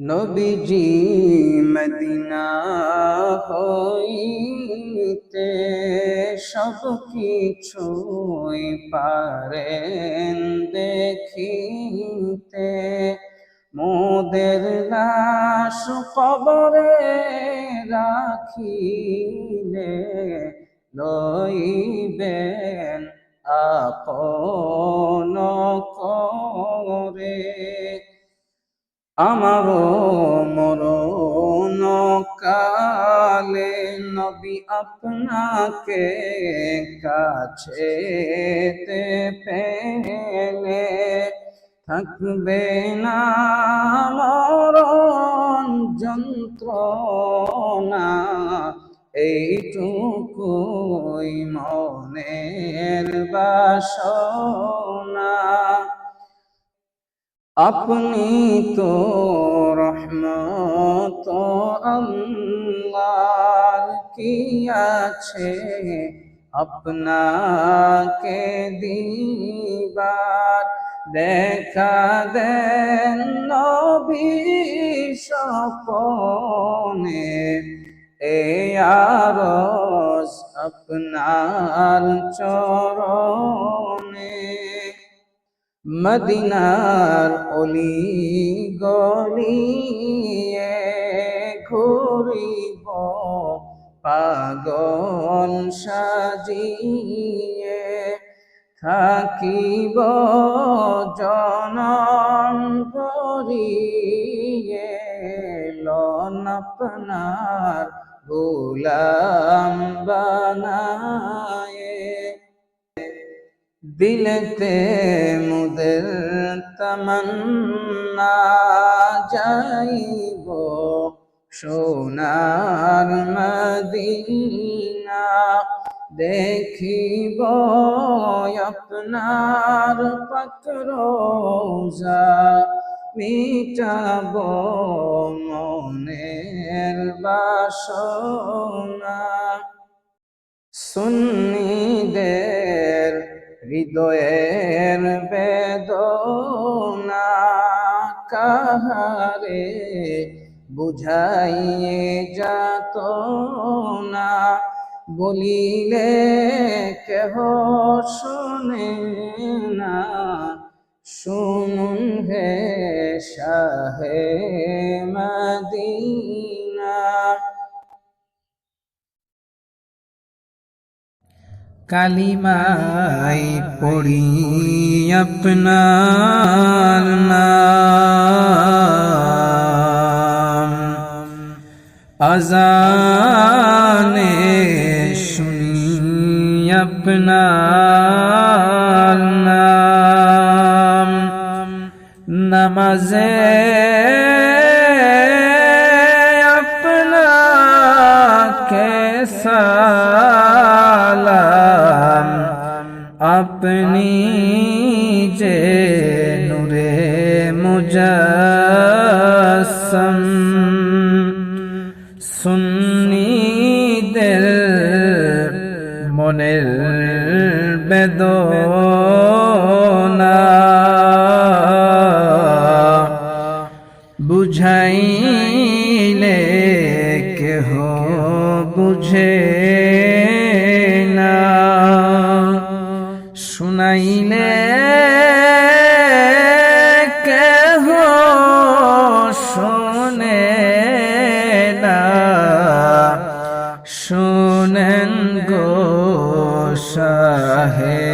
নবীজি মদিনা হইতে সব কিছুই পারেন দেখিতে। মোদের লাশ কবরে রাখিলে লইবেন আপন করে। আমারও মরণ কালে নবী আপনাকে কাছেতে পেলে থাকবে না মরণ যন্ত্রণা, এইটুকুই মনের বাসনা। আপনি তো রহমত আল্লাহর, কি আছে আপনাকে দিবার। দেখা দেন নবী স্বপনে, এই আরজ আপনার চরণে। মদিনার অলি গলিয়ে ঘুরিব পাগল সাজিয়ে, থাকিব জনম ভরিয়ে লন আপনার গোলাম বানায়ে। দিলেতে মুদের তমন্না যাইব সোনার মদিনা, দেখিব আপনার পাক রওজা, মিটাব মনের বাসনা। সুন্নিদের হৃদয়ের বেদনা কাহারে বুঝাইয়ে যাত না, বলিলে কেহ শোনে না। শুনুন হে শাহে মদিনা। কালিমাই পড়ি আপনার নাম, আজানে শুনি আপনার নাম, নামাজে আপনাকে সালাম, আপনি যে নূরে মুজাসসাম। সুন্নিদের মনের বেদনা বুঝাইলে কেহ বুঝে না, শুনাইলে কেহ শোনে না। শোনেন গো শাহে